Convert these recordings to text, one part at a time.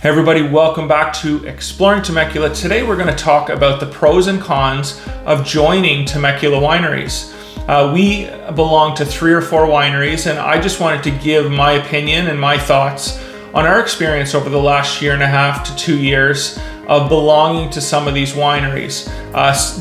Hey everybody, welcome back to Exploring Temecula. Today we're going to talk about the pros and cons of joining Temecula Wineries. We belong to 3 or 4 wineries, and I just wanted to give my opinion and my thoughts on our experience over the last 1.5 to 2 years of belonging to some of these wineries.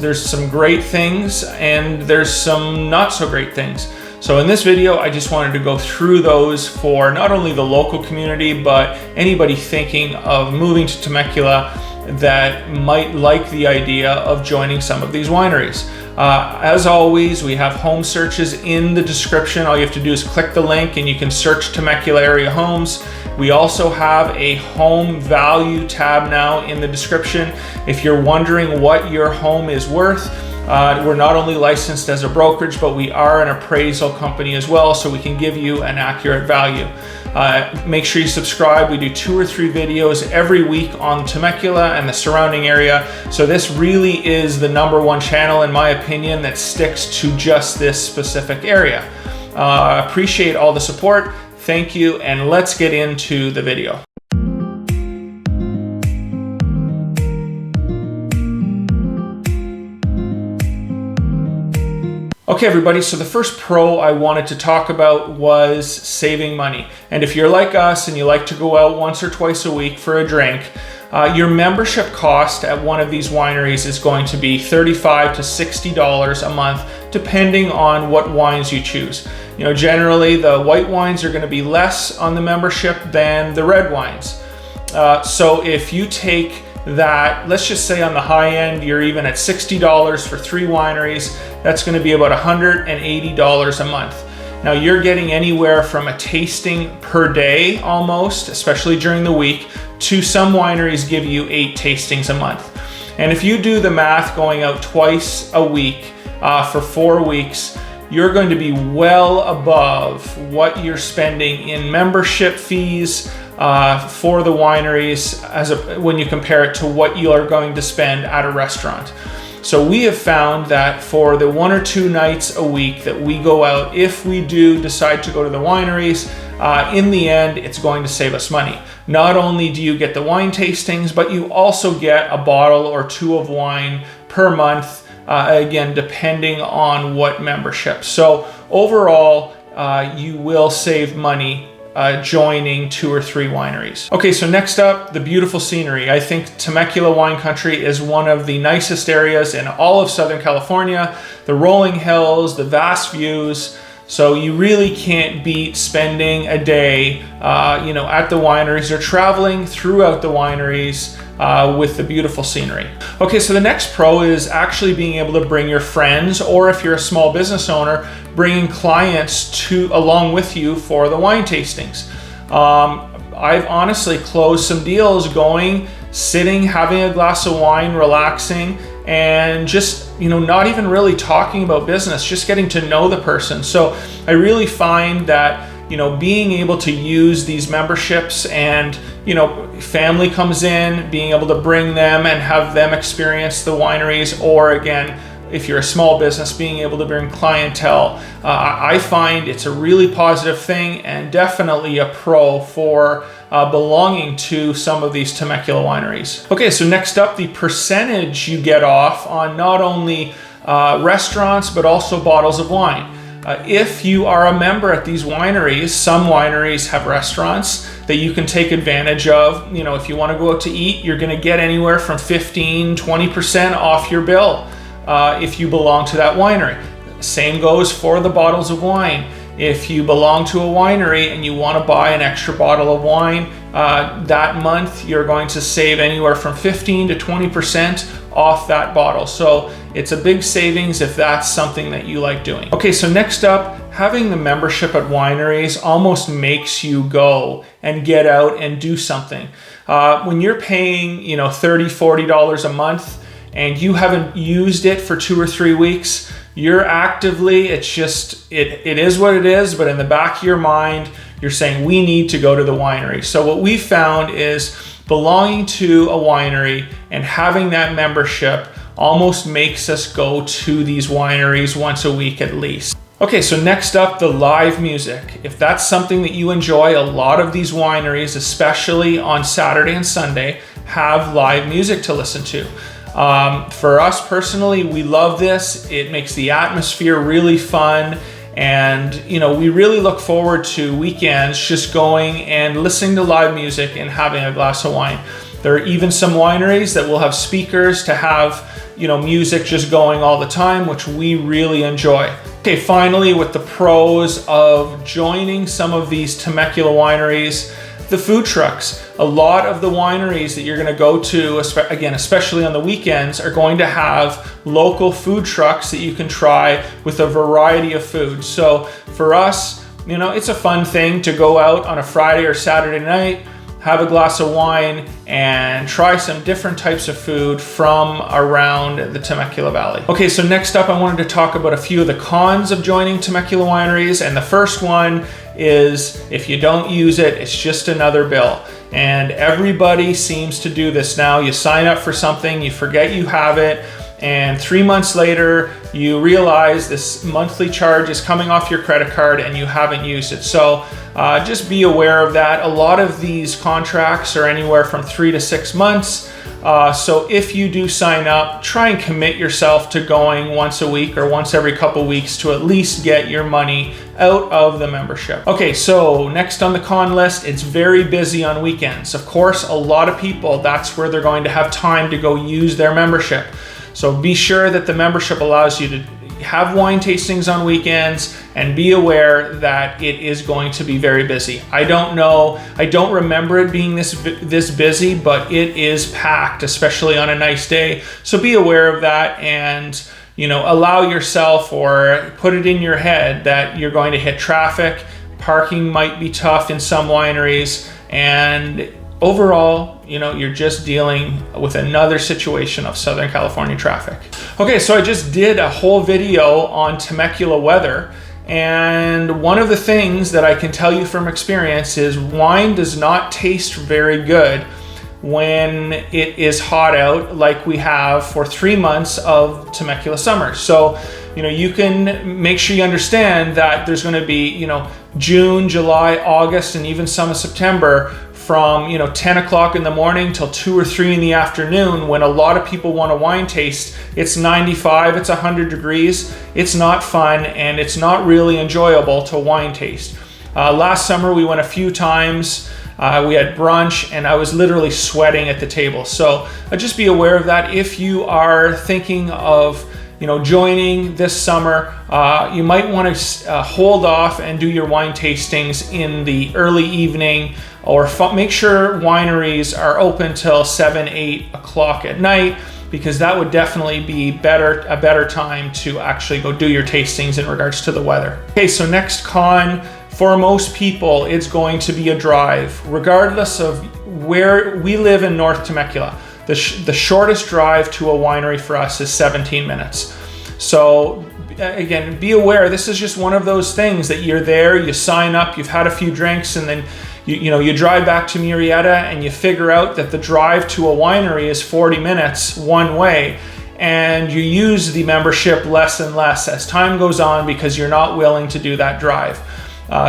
There's some great things and there's some not so great things. So in this video, I just wanted to go through those for not only the local community, but anybody thinking of moving to Temecula that might like the idea of joining some of these wineries. As always, we have home searches in the description. All you have to do is click the link and you can search Temecula area homes. We also have a home value tab now in the description. If you're wondering what your home is worth, we're not only licensed as a brokerage, but we are an appraisal company as well, so we can give you an accurate value. Make sure you subscribe. We do 2 or 3 videos every week on Temecula and the surrounding area. So this really is the #1 channel, in my opinion, that sticks to just this specific area. Appreciate all the support. Thank you, and let's get into the video. Okay everybody, so the first pro I wanted to talk about was saving money. And if you're like us and you like to go out once or twice a week for a drink, your membership cost at one of these wineries is going to be $35 to $60 a month, depending on what wines you choose. You know, generally the white wines are going to be less on the membership than the red wines. So if you take that, let's just say on the high end, you're even at $60 for 3 wineries, that's going to be about $180 a month. Now you're getting anywhere from a tasting per day almost, especially during the week, to some wineries give you 8 tastings a month. And if you do the math going out twice a week for 4 weeks, you're going to be well above what you're spending in membership fees for the wineries when you compare it to what you are going to spend at a restaurant. So we have found that for the 1 or 2 nights a week that we go out, if we do decide to go to the wineries, in the end, it's going to save us money. Not only do you get the wine tastings, but you also get a bottle or 2 of wine per month, again, depending on what membership. So overall, you will save money joining 2 or 3 wineries. Okay, so next up, the beautiful scenery. I think Temecula wine country is one of the nicest areas in all of Southern California. The rolling hills, the vast views. So you really can't beat spending a day, at the wineries or traveling throughout the wineries with the beautiful scenery. Okay, so the next pro is actually being able to bring your friends, or if you're a small business owner, bringing clients along with you for the wine tastings. I've honestly closed some deals sitting, having a glass of wine, relaxing, and just, not even really talking about business, just getting to know the person. So I really find that, being able to use these memberships and, family comes in, being able to bring them and have them experience the wineries, or again, if you're a small business, being able to bring clientele. I find it's a really positive thing and definitely a pro for belonging to some of these Temecula wineries. Okay, so next up, the percentage you get off on not only restaurants, but also bottles of wine. If you are a member at these wineries, some wineries have restaurants that you can take advantage of. If you want to go out to eat, you're going to get anywhere from 15–20% off your bill if you belong to that winery. Same goes for the bottles of wine. If you belong to a winery and you want to buy an extra bottle of wine, that month you're going to save anywhere from 15 to 20% off that bottle. So it's a big savings if that's something that you like doing. Okay, so next up, having the membership at wineries almost makes you go and get out and do something. When you're paying, $30–40 a month and you haven't used it for 2 or 3 weeks, you're actively, it is what it is, but in the back of your mind, you're saying, we need to go to the winery. So what we found is belonging to a winery and having that membership almost makes us go to these wineries once a week at least. Okay, so next up, the live music. If that's something that you enjoy, a lot of these wineries, especially on Saturday and Sunday, have live music to listen to. For us personally, we love this. It makes the atmosphere really fun. And, we really look forward to weekends just going and listening to live music and having a glass of wine. There are even some wineries that will have speakers to have, music just going all the time, which we really enjoy. Okay, finally, with the pros of joining some of these Temecula wineries, the food trucks. A lot of the wineries that you're going to go to, again, especially on the weekends, are going to have local food trucks that you can try with a variety of food. So for us, it's a fun thing to go out on a Friday or Saturday night, have a glass of wine, and try some different types of food from around the Temecula Valley. Okay, so next up, I wanted to talk about a few of the cons of joining Temecula wineries. And the first one is, if you don't use it, it's just another bill. And everybody seems to do this now. You sign up for something, you forget you have it, and 3 months later, you realize this monthly charge is coming off your credit card and you haven't used it. So just be aware of that. A lot of these contracts are anywhere from 3 to 6 months. So if you do sign up, try and commit yourself to going once a week or once every couple weeks to at least get your money out of the membership. Okay, so next on the con list, it's very busy on weekends. Of course, a lot of people, that's where they're going to have time to go use their membership. So be sure that the membership allows you to have wine tastings on weekends, and be aware that it is going to be very busy. I don't remember it being this busy, but it is packed, especially on a nice day. So be aware of that, and allow yourself, or put it in your head, that you're going to hit traffic. Parking might be tough in some wineries, and overall, you're just dealing with another situation of Southern California traffic. Okay, so I just did a whole video on Temecula weather, and one of the things that I can tell you from experience is wine does not taste very good when it is hot out, like we have for 3 months of Temecula summer. So, you can make sure you understand that there's going to be, June, July, August, and even some of September, from 10 o'clock in the morning till 2 or 3 in the afternoon, when a lot of people want a wine taste. It's 95, it's 100 degrees. It's not fun, and it's not really enjoyable to wine taste. Last summer we went a few times. We had brunch, and I was literally sweating at the table. So just be aware of that. If you are thinking of joining this summer, you might want to hold off and do your wine tastings in the early evening, or make sure wineries are open till 7, 8 o'clock at night, because that would definitely be a better time to actually go do your tastings in regards to the weather. Okay, so next con, for most people, it's going to be a drive. Regardless of where we live in North Temecula, the shortest drive to a winery for us is 17 minutes. So again, be aware, this is just one of those things that you're there, you sign up, you've had a few drinks, and then you drive back to Murrieta, and you figure out that the drive to a winery is 40 minutes one way, and you use the membership less and less as time goes on because you're not willing to do that drive.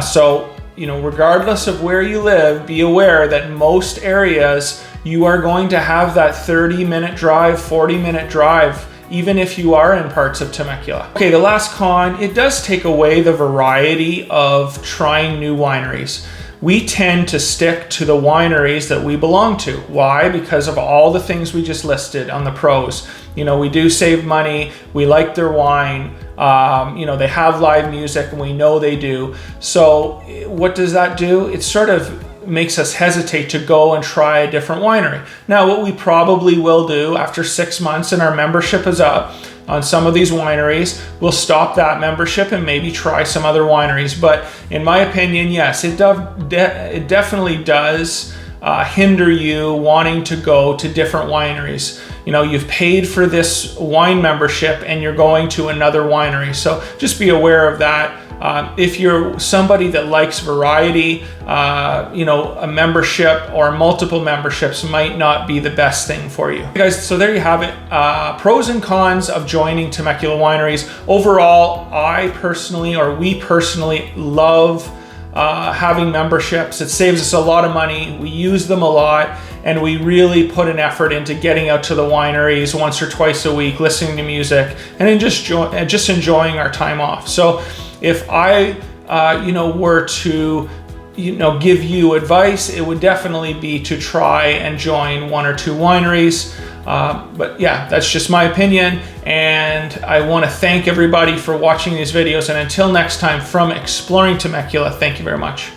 So regardless of where you live, be aware that most areas you are going to have that 30-minute drive, 40-minute drive, even if you are in parts of Temecula. Okay, the last con, it does take away the variety of trying new wineries. We tend to stick to the wineries that we belong to. Why? Because of all the things we just listed on the pros. We do save money, we like their wine, they have live music, and we know they do. So what does that do? It sort of makes us hesitate to go and try a different winery. Now, what we probably will do after 6 months and our membership is up on some of these wineries, we'll stop that membership and maybe try some other wineries. But in my opinion, yes, it definitely does hinder you wanting to go to different wineries. You've paid for this wine membership and you're going to another winery. So just be aware of that. If you're somebody that likes variety, a membership or multiple memberships might not be the best thing for you. Okay, guys, so there you have it. Pros and cons of joining Temecula Wineries. Overall, we personally love having memberships. It saves us a lot of money. We use them a lot, and we really put an effort into getting out to the wineries once or twice a week, listening to music, and then just enjoying our time off. So if I were to give you advice, it would definitely be to try and join 1 or 2 wineries. But yeah, that's just my opinion, and I want to thank everybody for watching these videos, and until next time, from Exploring Temecula, thank you very much.